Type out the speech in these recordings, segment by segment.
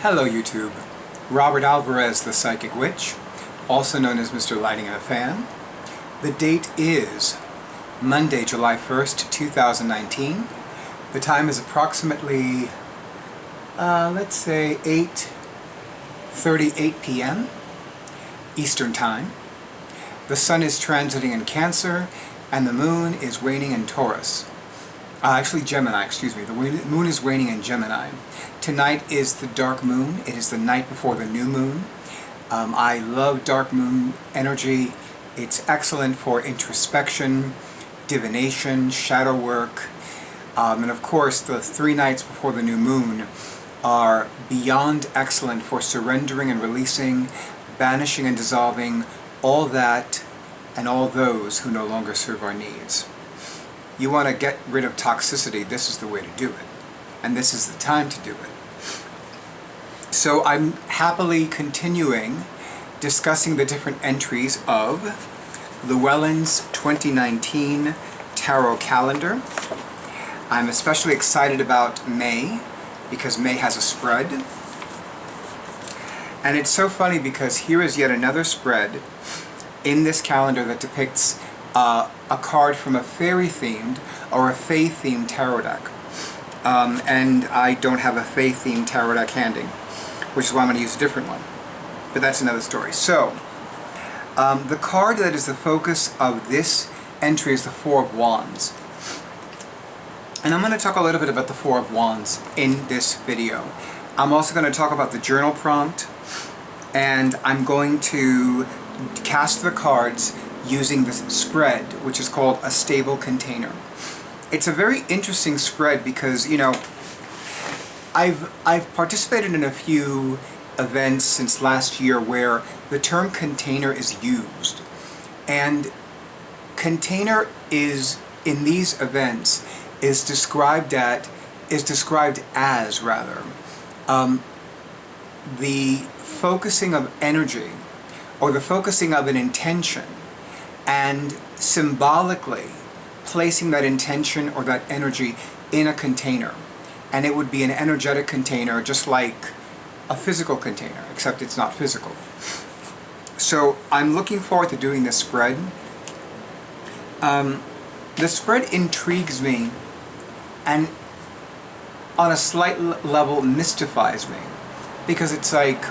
Hello YouTube, Robert Alvarez the Psychic Witch, also known as Mr. Lighting a Fan. The date is Monday, July 1st, 2019. The time is approximately, let's say 8:38 p.m. Eastern Time. The Sun is transiting in Cancer, and the Moon is waning in Taurus. Actually Gemini, excuse me. The Moon is waning in Gemini. Tonight is the dark moon. It is the night before the new moon. I love dark moon energy. It's excellent for introspection, divination, shadow work, and of course the 3 nights before the new moon are beyond excellent for surrendering and releasing, banishing and dissolving all that and all those who no longer serve our needs. You want to get rid of toxicity, this is the way to do it. And this is the time to do it. So I'm happily continuing discussing the different entries of Llewellyn's 2019 Tarot Calendar. I'm especially excited about May, because May has a spread. And it's so funny because here is yet another spread in this calendar that depicts a card from a fairy-themed or a fae-themed tarot deck. And I don't have a fae-themed tarot deck handy, which is why I'm going to use a different one. But that's another story. So, the card that is the focus of this entry is the Four of Wands. And I'm going to talk a little bit about the Four of Wands in this video. I'm also going to talk about the journal prompt, and I'm going to cast the cards using this spread, which is called a stable container. It's a very interesting spread because, you know, I've participated in a few events since last year where the term container is used. And container is, in these events, is described as the focusing of energy or the focusing of an intention, and symbolically placing that intention or that energy in a container. And it would be an energetic container, just like a physical container, except it's not physical. So I'm looking forward to doing this spread. The spread intrigues me and on a slight level mystifies me, because it's like,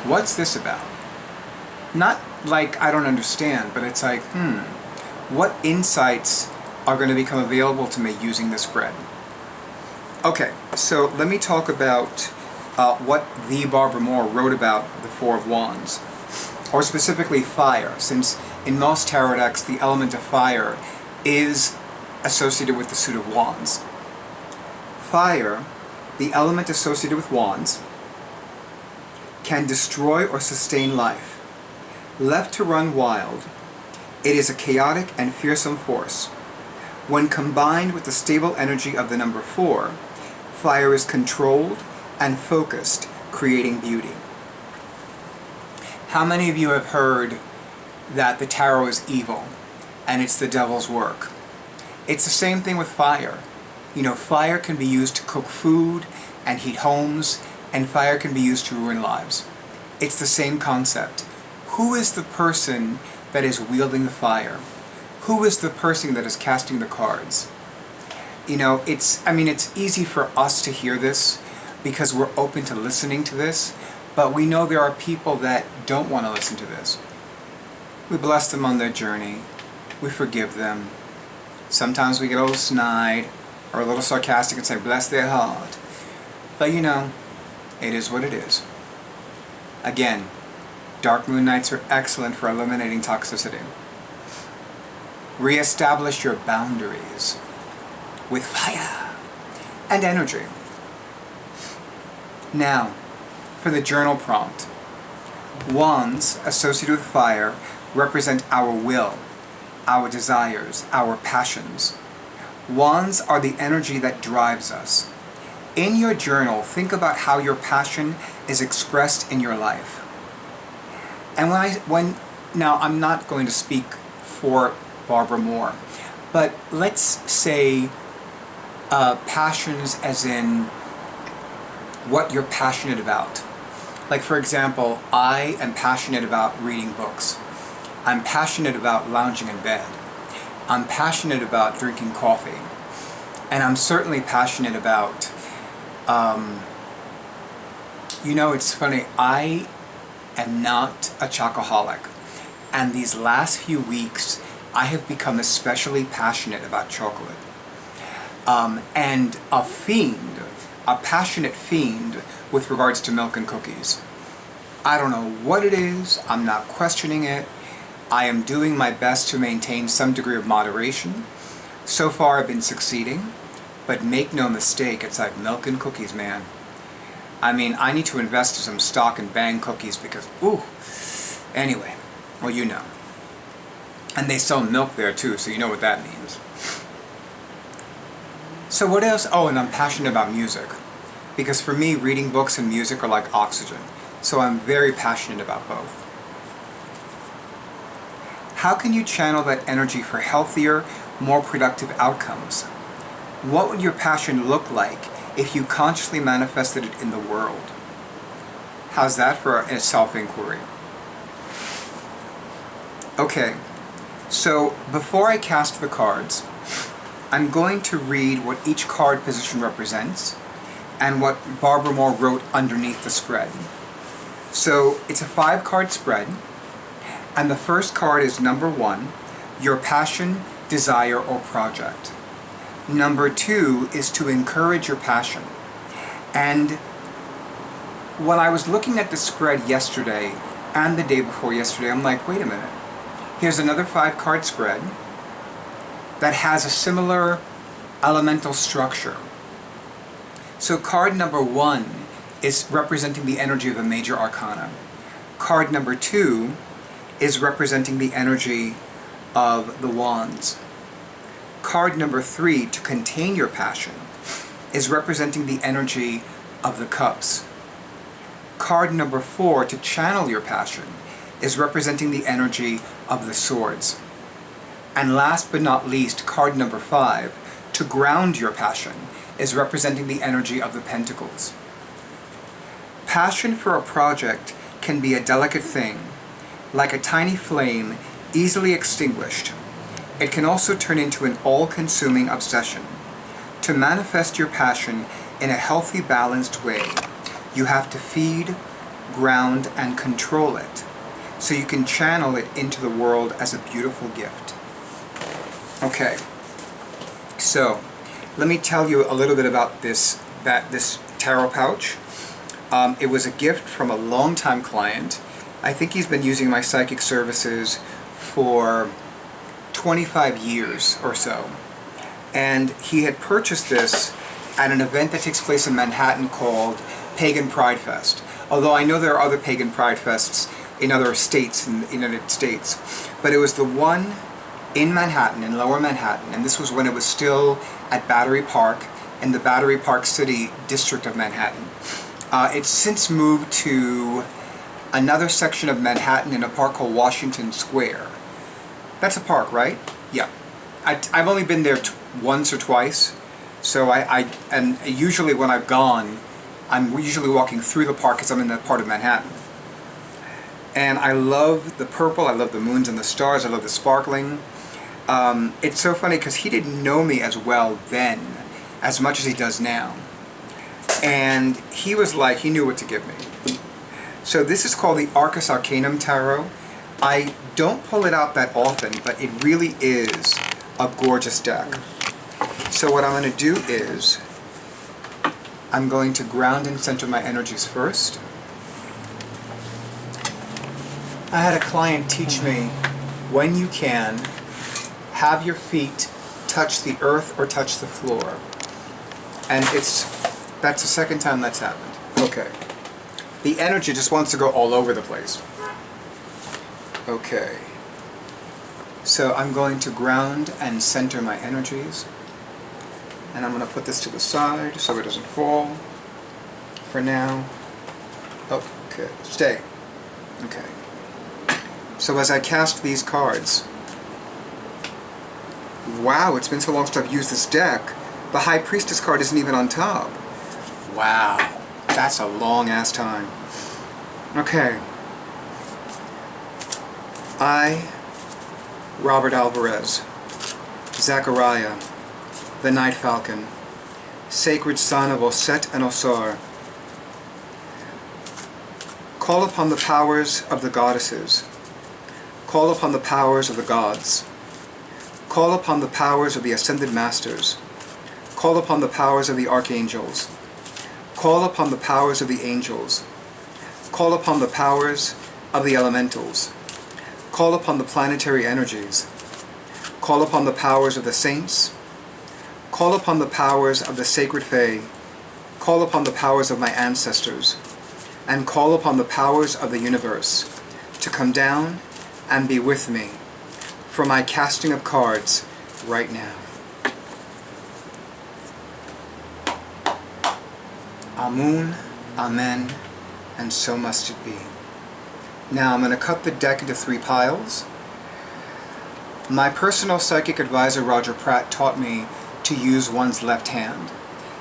what's this about? Not like I don't understand, but it's like, what insights are going to become available to me using this spread? Okay, so let me talk about what the Barbara Moore wrote about the Four of Wands, or specifically fire, since in most tarot decks the element of fire is associated with the suit of wands. Fire, the element associated with wands, can destroy or sustain life. Left to run wild, it is a chaotic and fearsome force. When combined with the stable energy of the number 4, fire is controlled and focused, creating beauty. How many of you have heard that the tarot is evil and it's the devil's work? It's the same thing with fire. You know, fire can be used to cook food and heat homes, and fire can be used to ruin lives. It's the same concept. Who is the person that is wielding the fire? Who is the person that is casting the cards? You know, it's easy for us to hear this because we're open to listening to this, but we know there are people that don't want to listen to this. We bless them on their journey. We forgive them. Sometimes we get a little snide or a little sarcastic and say, bless their heart. But you know, it is what it is. Again, dark moon nights are excellent for eliminating toxicity. Re-establish your boundaries with fire and energy. Now, for the journal prompt. Wands associated with fire represent our will, our desires, our passions. Wands are the energy that drives us. In your journal, think about how your passion is expressed in your life. And now I'm not going to speak for Barbara Moore, but let's say passions as in what you're passionate about. Like, for example, I am passionate about reading books. I'm passionate about lounging in bed. I'm passionate about drinking coffee. And I'm certainly passionate about, it's funny, I am not a chocoholic. And these last few weeks, I have become especially passionate about chocolate. And a passionate fiend with regards to milk and cookies. I don't know what it is, I'm not questioning it. I am doing my best to maintain some degree of moderation. So far I've been succeeding, but make no mistake, it's like milk and cookies, man. I mean, I need to invest in some stock in Bang cookies because, anyway, well, you know. And they sell milk there too, so you know what that means. So what else? Oh, and I'm passionate about music. Because for me, reading books and music are like oxygen. So I'm very passionate about both. How can you channel that energy for healthier, more productive outcomes? What would your passion look like if you consciously manifested it in the world? How's that for a self-inquiry? Okay, so before I cast the cards, I'm going to read what each card position represents and what Barbara Moore wrote underneath the spread. So it's a 5-card spread, and the first card is number 1, your passion, desire, or project. Number 2 is to encourage your passion. And when I was looking at the spread yesterday and the day before yesterday, I'm like, wait a minute. Here's another 5-card spread that has a similar elemental structure. So card number 1 is representing the energy of the major arcana. Card number 2 is representing the energy of the wands. Card number 3, to contain your passion, is representing the energy of the cups. Card number 4, to channel your passion, is representing the energy of the swords. And last but not least, card number 5, to ground your passion, is representing the energy of the pentacles. Passion for a project can be a delicate thing, like a tiny flame easily extinguished. It can also turn into an all-consuming obsession. To manifest your passion in a healthy, balanced way, you have to feed, ground, and control it, so you can channel it into the world as a beautiful gift. Okay, so let me tell you a little bit about this tarot pouch. It was a gift from a longtime client. I think he's been using my psychic services for 25 years or so. And he had purchased this at an event that takes place in Manhattan called Pagan Pride Fest. Although I know there are other Pagan Pride Fests in other states in the United States. But it was the one in Manhattan, in Lower Manhattan, and this was when it was still at Battery Park in the Battery Park City district of Manhattan. It's since moved to another section of Manhattan in a park called Washington Square. That's a park, right? Yeah. I've only been there once or twice, so and usually when I've gone, I'm usually walking through the park because I'm in that part of Manhattan. And I love the purple, I love the moons and the stars, I love the sparkling. It's so funny because he didn't know me as well then, as much as he does now. And he was like, he knew what to give me. So this is called the Arcus Arcanum Tarot. I don't pull it out that often, but it really is a gorgeous deck. So what I'm going to do is, I'm going to ground and center my energies first. I had a client teach me, when you can, have your feet touch the earth or touch the floor. And that's the second time that's happened. Okay. The energy just wants to go all over the place. Okay. So I'm going to ground and center my energies. And I'm going to put this to the side so it doesn't fall. For now. Okay. Stay. Okay. So as I cast these cards, wow, it's been so long since I've used this deck. The High Priestess card isn't even on top. Wow. That's a long ass time. Okay. I, Robert Alvarez, Zechariah, the Night Falcon, sacred son of Oset and Osar, call upon the powers of the goddesses, call upon the powers of the gods, call upon the powers of the ascended masters, call upon the powers of the archangels, call upon the powers of the angels, call upon the powers of the elementals, call upon the planetary energies, call upon the powers of the saints, call upon the powers of the sacred fae, call upon the powers of my ancestors, and call upon the powers of the universe to come down and be with me for my casting of cards right now. Amun, Amen, and so must it be. Now I'm going to cut the deck into 3 piles. My personal psychic advisor Roger Pratt taught me to use one's left hand.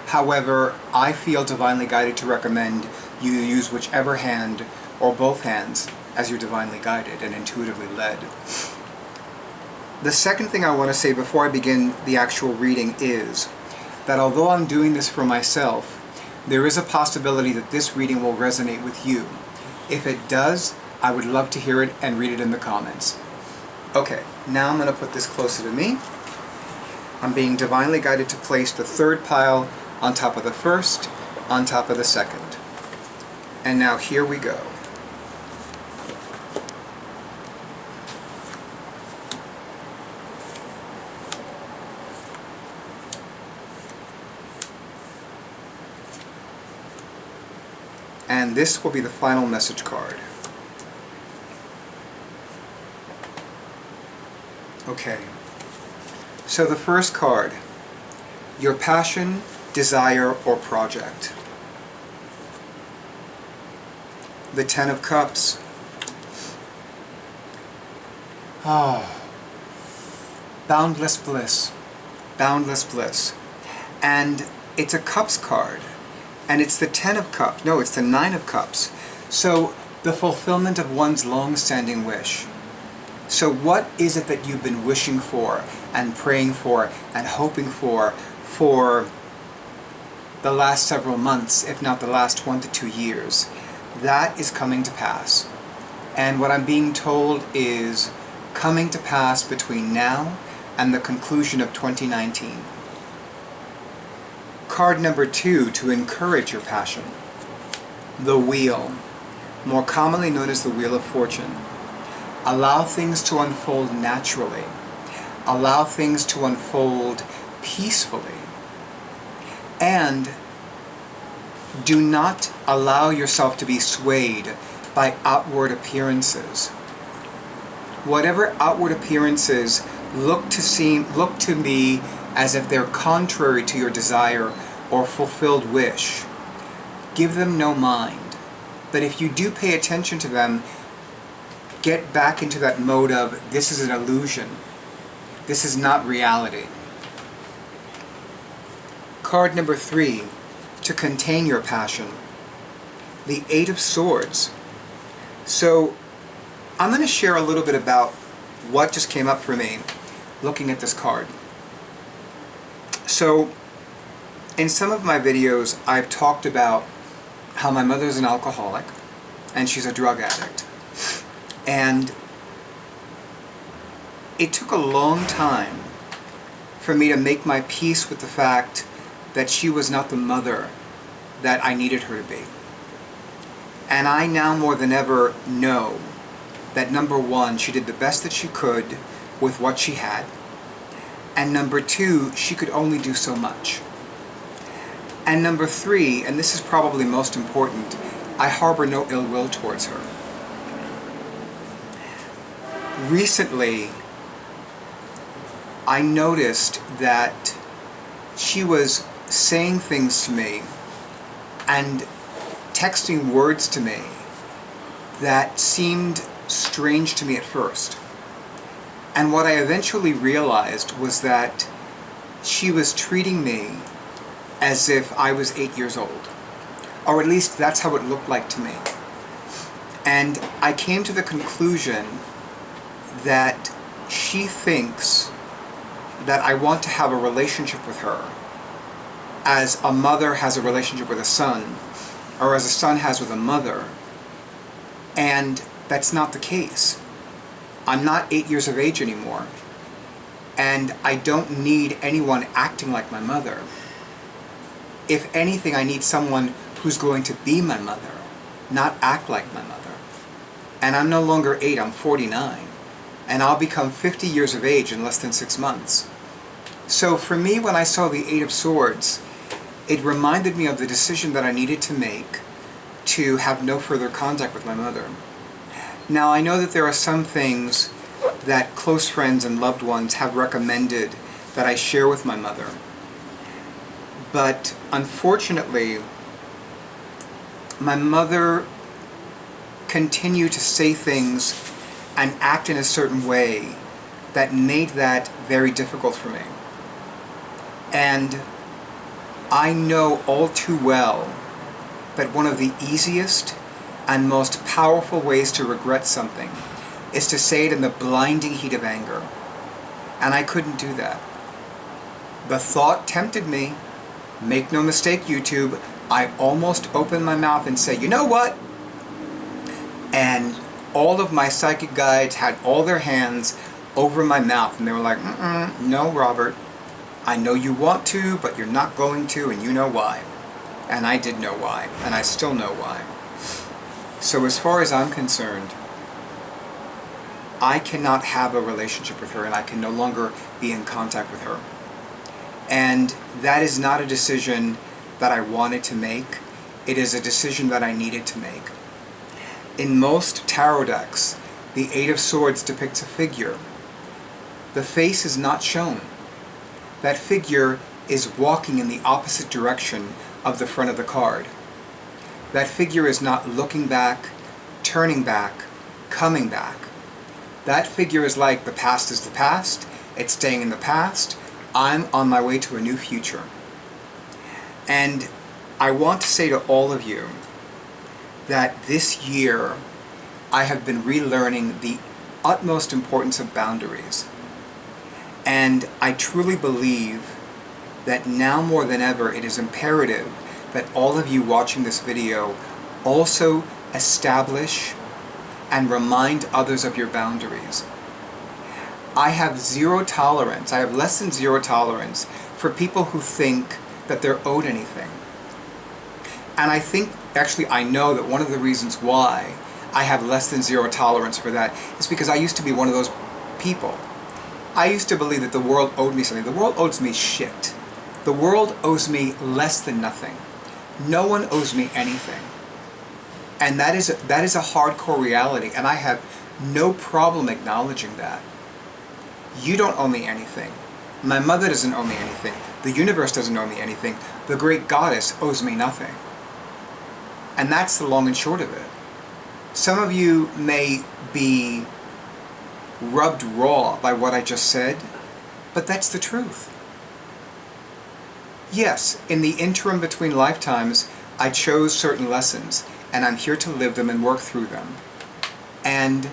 However, I feel divinely guided to recommend you use whichever hand or both hands as you're divinely guided and intuitively led. The second thing I want to say before I begin the actual reading is that although I'm doing this for myself, there is a possibility that this reading will resonate with you. If it does, I would love to hear it and read it in the comments. Okay, now I'm going to put this closer to me. I'm being divinely guided to place the 3rd pile on top of the 1st, on top of the 2nd. And now here we go. And this will be the final message card. Okay. So the first card, your passion, desire, or project. The 10 of Cups. Boundless bliss. Boundless bliss. And it's a Cups card. And it's the 10 of Cups. No, it's the 9 of Cups. So the fulfillment of one's long-standing wish. So what is it that you've been wishing for and praying for and hoping for the last several months, if not the last 1 to 2 years? That is coming to pass. And what I'm being told is coming to pass between now and the conclusion of 2019. Card number 2 to encourage your passion. The Wheel, more commonly known as the Wheel of Fortune. Allow things to unfold naturally. Allow things to unfold peacefully. And do not allow yourself to be swayed by outward appearances. Whatever outward appearances look to me as if they're contrary to your desire or fulfilled wish, give them no mind. But if you do pay attention to them, get back into that mode of, this is an illusion. This is not reality. Card number 3, to contain your passion. The 8 of Swords. So, I'm going to share a little bit about what just came up for me looking at this card. So, in some of my videos, I've talked about how my mother's an alcoholic and she's a drug addict. And it took a long time for me to make my peace with the fact that she was not the mother that I needed her to be. And I now more than ever know that number 1, she did the best that she could with what she had. And number 2, she could only do so much. And number 3, and this is probably most important, I harbor no ill will towards her. Recently, I noticed that she was saying things to me and texting words to me that seemed strange to me at first. And what I eventually realized was that she was treating me as if I was 8 years old. Or at least that's how it looked like to me. And I came to the conclusion that she thinks that I want to have a relationship with her as a mother has a relationship with a son, or as a son has with a mother. And that's not the case. I'm not 8 years of age anymore, and I don't need anyone acting like my mother. If anything, I need someone who's going to be my mother, not act like my mother. And I'm no longer 8, I'm 49. And I'll become 50 years of age in less than 6 months. So for me, when I saw the Eight of Swords, it reminded me of the decision that I needed to make to have no further contact with my mother. Now, I know that there are some things that close friends and loved ones have recommended that I share with my mother. But unfortunately, my mother continued to say things and act in a certain way that made that very difficult for me. And I know all too well that one of the easiest and most powerful ways to regret something is to say it in the blinding heat of anger. And I couldn't do that. The thought tempted me. Make no mistake, YouTube, I almost opened my mouth and say, you know what? And all of my psychic guides had all their hands over my mouth, and they were like, no, Robert, I know you want to, but you're not going to, and you know why. And I did know why, and I still know why. So as far as I'm concerned, I cannot have a relationship with her, and I can no longer be in contact with her. And that is not a decision that I wanted to make. It is a decision that I needed to make. In most tarot decks, the Eight of Swords depicts a figure. The face is not shown. That figure is walking in the opposite direction of the front of the card. That figure is not looking back, turning back, coming back. That figure is like, the past is the past, it's staying in the past, I'm on my way to a new future. And I want to say to all of you that this year I have been relearning the utmost importance of boundaries. And I truly believe that now more than ever it is imperative that all of you watching this video also establish and remind others of your boundaries. I have zero tolerance, I have less than zero tolerance for people who think that they're owed anything. And I think, actually I know that one of the reasons why I have less than zero tolerance for that is because I used to be one of those people. I used to believe that the world owed me something. The world owes me shit. The world owes me less than nothing. No one owes me anything. And that is a hardcore reality, and I have no problem acknowledging that. You don't owe me anything. My mother doesn't owe me anything. The universe doesn't owe me anything. The great goddess owes me nothing. And that's the long and short of it. Some of you may be rubbed raw by what I just said, but that's the truth. Yes, in the interim between lifetimes, I chose certain lessons, and I'm here to live them and work through them. And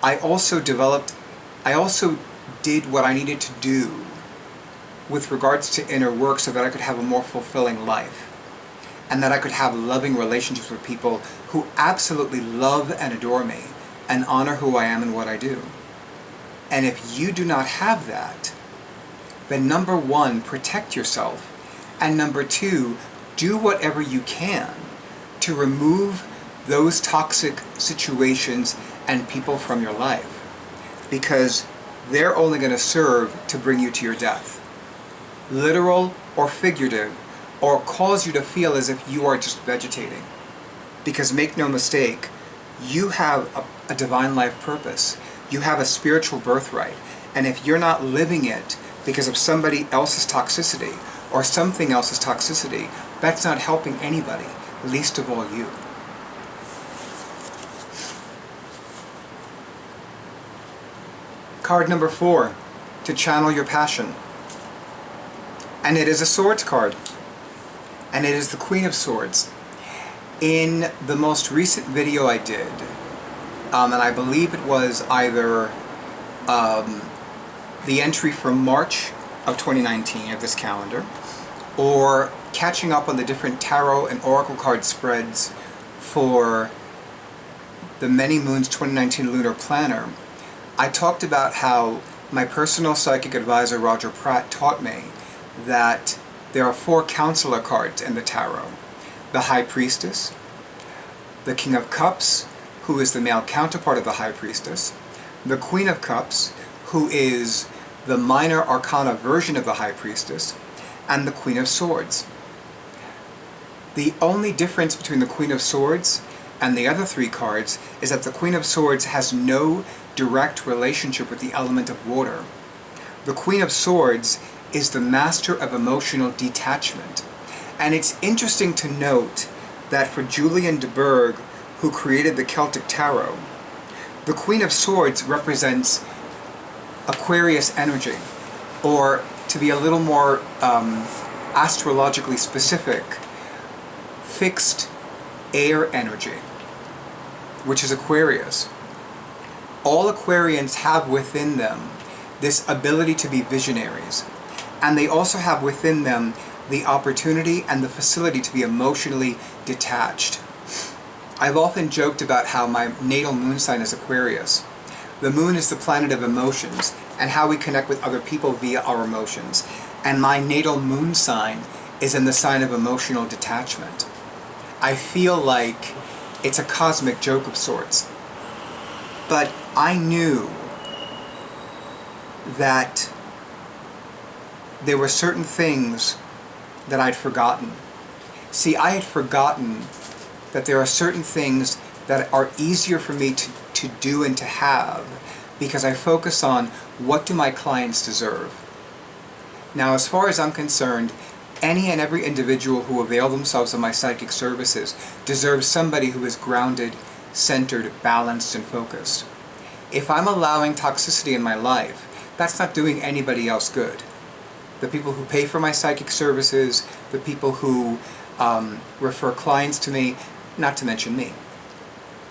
I also did what I needed to do with regards to inner work so that I could have a more fulfilling life, and that I could have loving relationships with people who absolutely love and adore me and honor who I am and what I do. And if you do not have that, then number one, protect yourself, and number two, do whatever you can to remove those toxic situations and people from your life, because they're only going to serve to bring you to your death, literal or figurative, or cause you to feel as if you are just vegetating. Because make no mistake, you have a divine life purpose. You have a spiritual birthright. And if you're not living it because of somebody else's toxicity or something else's toxicity, that's not helping anybody, least of all you. Card number 4, to channel your passion. And it is a Swords card. And it is the Queen of Swords. In the most recent video I did, and I believe it was either the entry from March of 2019 of this calendar, or catching up on the different tarot and oracle card spreads for the Many Moons 2019 Lunar Planner, I talked about how my personal psychic advisor Roger Pratt taught me that there are 4 counselor cards in the tarot. The High Priestess, the King of Cups, who is the male counterpart of the High Priestess, the Queen of Cups, who is the minor arcana version of the High Priestess, and the Queen of Swords. The only difference between the Queen of Swords and the other 3 cards is that the Queen of Swords has no direct relationship with the element of water. The Queen of Swords is the master of emotional detachment. And it's interesting to note that for Llewellyn, who created the Celtic Tarot, the Queen of Swords represents Aquarius energy, or to be a little more astrologically specific, fixed air energy, which is Aquarius. All Aquarians have within them this ability to be visionaries, and they also have within them the opportunity and the facility to be emotionally detached. I've often joked about how my natal moon sign is Aquarius. The moon is the planet of emotions and how we connect with other people via our emotions. And my natal moon sign is in the sign of emotional detachment. I feel like it's a cosmic joke of sorts. But I knew that there were certain things that I'd forgotten. See, I had forgotten that there are certain things that are easier for me to do and to have because I focus on what do my clients deserve. Now, as far as I'm concerned, any and every individual who avail themselves of my psychic services deserves somebody who is grounded, centered, balanced, and focused. If I'm allowing toxicity in my life, that's not doing anybody else good. The people who pay for my psychic services, the people who refer clients to me, not to mention me.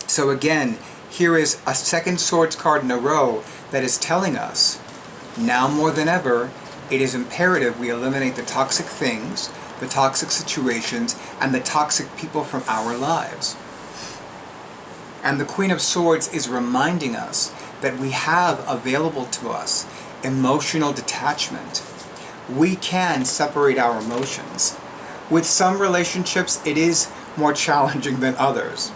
So again, here is a second Swords card in a row that is telling us, now more than ever, it is imperative we eliminate the toxic things, the toxic situations, and the toxic people from our lives. And the Queen of Swords is reminding us that we have available to us emotional detachment. We can separate our emotions. With some relationships, it is more challenging than others.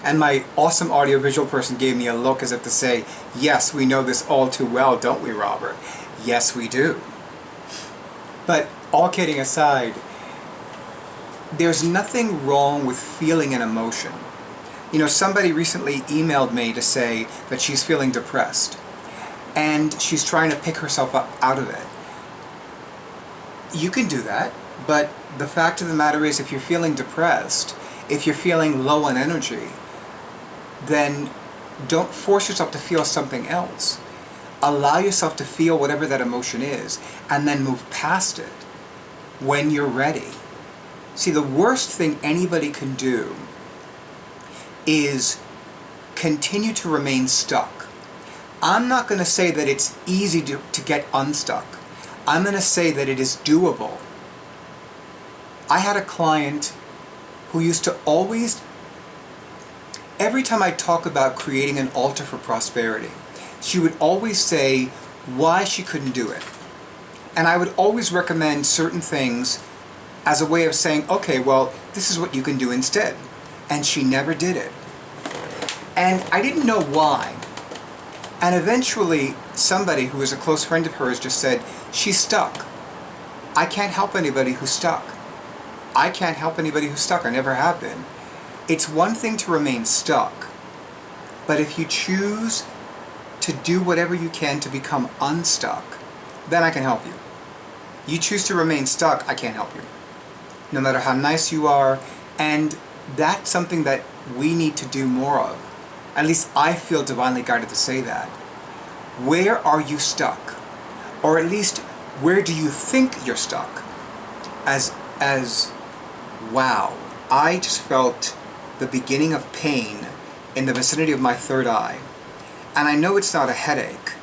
And my awesome audiovisual person gave me a look as if to say, yes, we know this all too well, don't we, Robert? Yes, we do. But all kidding aside, there's nothing wrong with feeling an emotion. You know, somebody recently emailed me to say that she's feeling depressed, and she's trying to pick herself up out of it. You can do that, but the fact of the matter is, if you're feeling depressed, if you're feeling low on energy, then don't force yourself to feel something else. Allow yourself to feel whatever that emotion is, and then move past it when you're ready. See, the worst thing anybody can do is continue to remain stuck. I'm not going to say that it's easy to get unstuck. I'm going to say that it is doable. I had a client who used to always, every time I talk about creating an altar for prosperity, she would always say why she couldn't do it. And I would always recommend certain things as a way of saying, okay, well, this is what you can do instead. And she never did it. And I didn't know why. And eventually, somebody who was a close friend of hers just said, she's stuck. I can't help anybody who's stuck. I can't help anybody who's stuck. I never have been. It's one thing to remain stuck, but if you choose to do whatever you can to become unstuck, then I can help you. You choose to remain stuck, I can't help you. No matter how nice you are, and that's something that we need to do more of. At least I feel divinely guided to say that. Where are you stuck? Or at least, where do you think you're stuck? Wow, I just felt the beginning of pain in the vicinity of my third eye. And I know it's not a headache,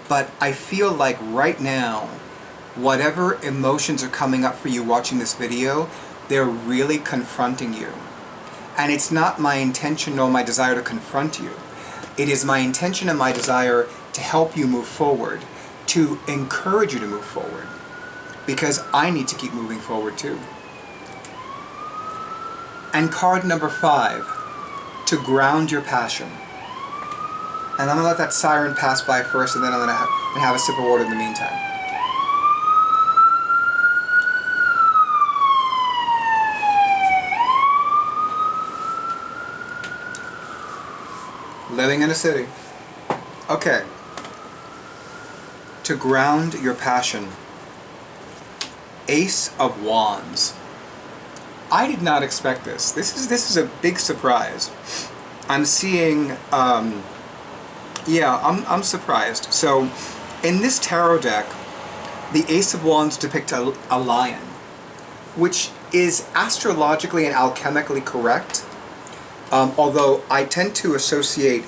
but I feel like right now, whatever emotions are coming up for you watching this video, they're really confronting you. And it's not my intention nor my desire to confront you. It is my intention and my desire to help you move forward, to encourage you to move forward, because I need to keep moving forward too. And card number 5, to ground your passion. And I'm going to let that siren pass by first, and then I'm going to have a sip of water in the meantime. Living in a city. Okay. To ground your passion. Ace of Wands. I did not expect this. This is a big surprise. I'm seeing, I'm surprised. So, in this tarot deck, the Ace of Wands depicts a lion, which is astrologically and alchemically correct. Although I tend to associate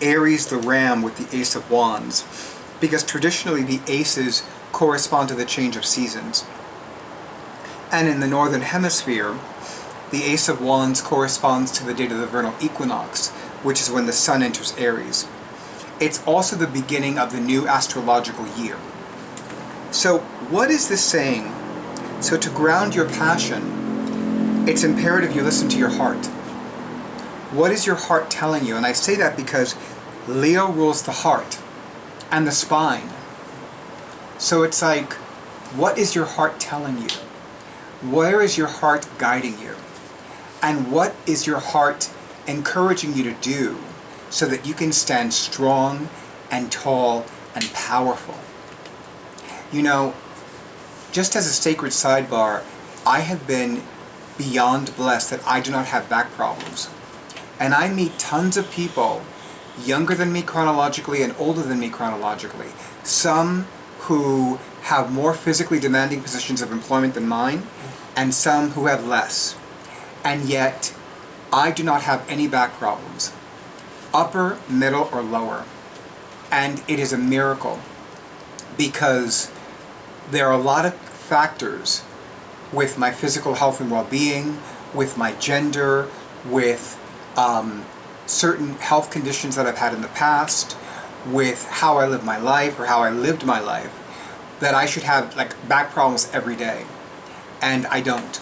Aries the ram with the Ace of Wands, because traditionally the aces correspond to the change of seasons. And in the Northern Hemisphere, the Ace of Wands corresponds to the date of the vernal equinox, which is when the sun enters Aries. It's also the beginning of the new astrological year. So what is this saying? So to ground your passion, it's imperative you listen to your heart. What is your heart telling you? And I say that because Leo rules the heart and the spine. So it's like, what is your heart telling you? Where is your heart guiding you? And what is your heart encouraging you to do so that you can stand strong and tall and powerful? You know, just as a sacred sidebar, I have been beyond blessed that I do not have back problems. And I meet tons of people, younger than me chronologically and older than me chronologically. Some who have more physically demanding positions of employment than mine, and some who have less. And yet, I do not have any back problems, upper, middle, or lower. And it is a miracle, because there are a lot of factors with my physical health and well-being, with my gender, with certain health conditions that I've had in the past, with how I live my life or how I lived my life, that I should have like back problems every day. And I don't.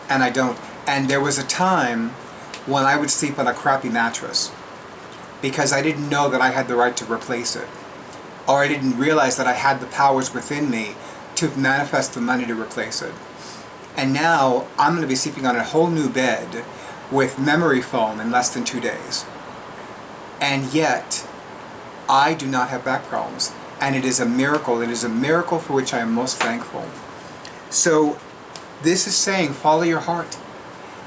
And I don't. And there was a time when I would sleep on a crappy mattress because I didn't know that I had the right to replace it. Or I didn't realize that I had the powers within me to manifest the money to replace it. And now I'm going to be sleeping on a whole new bed with memory foam in less than 2 days. And yet, I do not have back problems. And it is a miracle. It is a miracle for which I am most thankful. So, this is saying, follow your heart.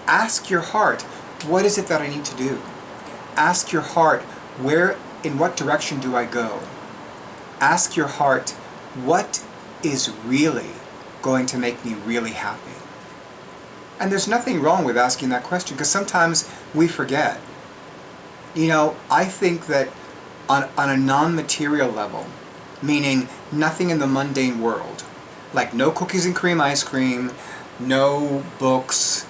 Ask your heart, what is it that I need to do? Ask your heart, in what direction do I go? Ask your heart, what is really going to make me really happy? And there's nothing wrong with asking that question, because sometimes we forget. You know, I think that on a non-material level, meaning nothing in the mundane world, like no cookies and cream ice cream, no books,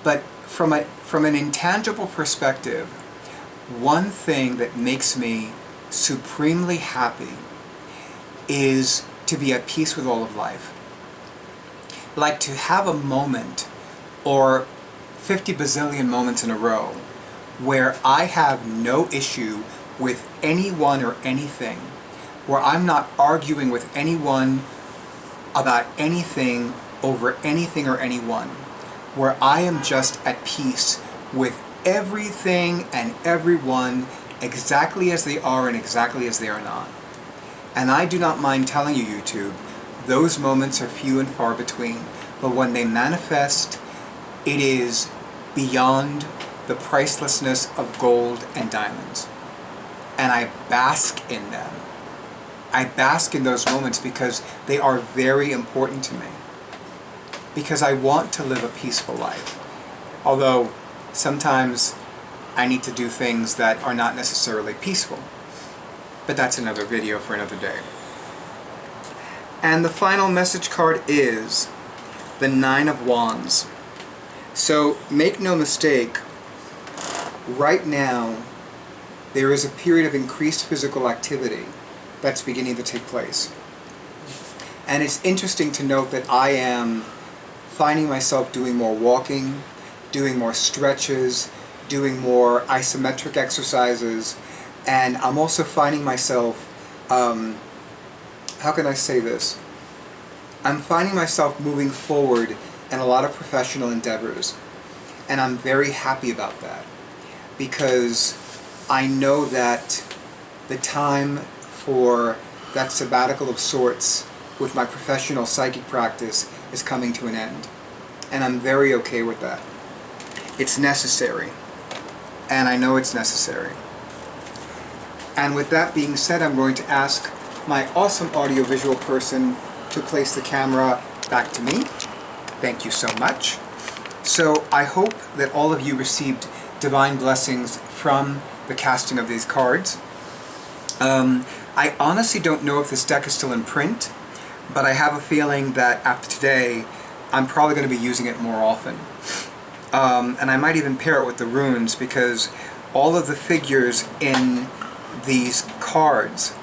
but from an intangible perspective, one thing that makes me supremely happy is to be at peace with all of life. Like to have a moment, or 50 bazillion moments in a row, where I have no issue with anyone or anything, where I'm not arguing with anyone about anything over anything or anyone, where I am just at peace with everything and everyone exactly as they are and exactly as they are not. And I do not mind telling you, YouTube, those moments are few and far between, but when they manifest, it is beyond the pricelessness of gold and diamonds. And I bask in them. I bask in those moments because they are very important to me. Because I want to live a peaceful life. Although, Sometimes I need to do things that are not necessarily peaceful. But that's another video for another day. And the final message card is the Nine of Wands. So make no mistake, right now there is a period of increased physical activity that's beginning to take place. And it's interesting to note that I am finding myself doing more walking, doing more stretches, doing more isometric exercises, and I'm also finding myself, how can I say this? I'm finding myself moving forward in a lot of professional endeavors, and I'm very happy about that, because I know that the time for that sabbatical of sorts with my professional psychic practice is coming to an end, and I'm very okay with that. It's necessary, and I know it's necessary. And with that being said, I'm going to ask my awesome audiovisual person to place the camera back to me. Thank you so much. So I hope that all of you received divine blessings from the casting of these cards. I honestly don't know if this deck is still in print, but I have a feeling that after today, I'm probably going to be using it more often. And I might even pair it with the runes, because all of the figures in these cards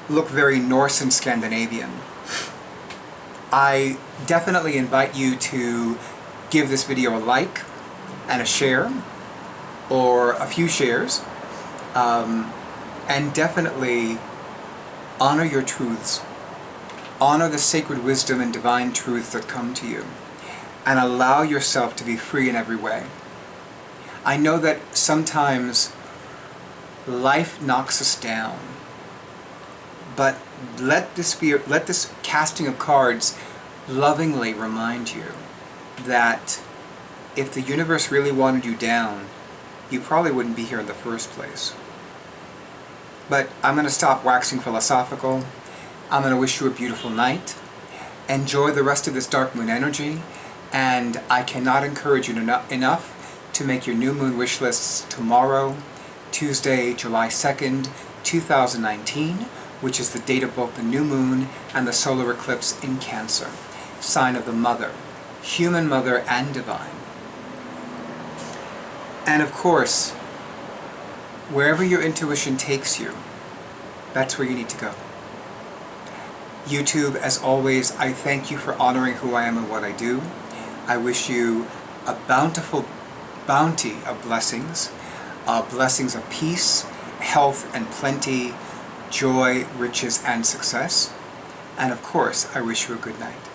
look very Norse and Scandinavian. I definitely invite you to give this video a like and a share, or a few shares, and definitely honor your truths. Honor the sacred wisdom and divine truths that come to you, and allow yourself to be free in every way. I know that sometimes life knocks us down, but let this casting of cards lovingly remind you that if the universe really wanted you down, you probably wouldn't be here in the first place. But I'm going to stop waxing philosophical. I'm going to wish you a beautiful night. Enjoy the rest of this dark moon energy, and I cannot encourage you enough to make your new moon wish lists tomorrow, Tuesday, July 2nd, 2019, which is the date of both the new moon and the solar eclipse in Cancer, sign of the mother, human mother and divine. And of course, wherever your intuition takes you, that's where you need to go. YouTube, as always, I thank you for honoring who I am and what I do. I wish you a bountiful bounty of blessings of peace, health and plenty, joy, riches and success. And of course, I wish you a good night.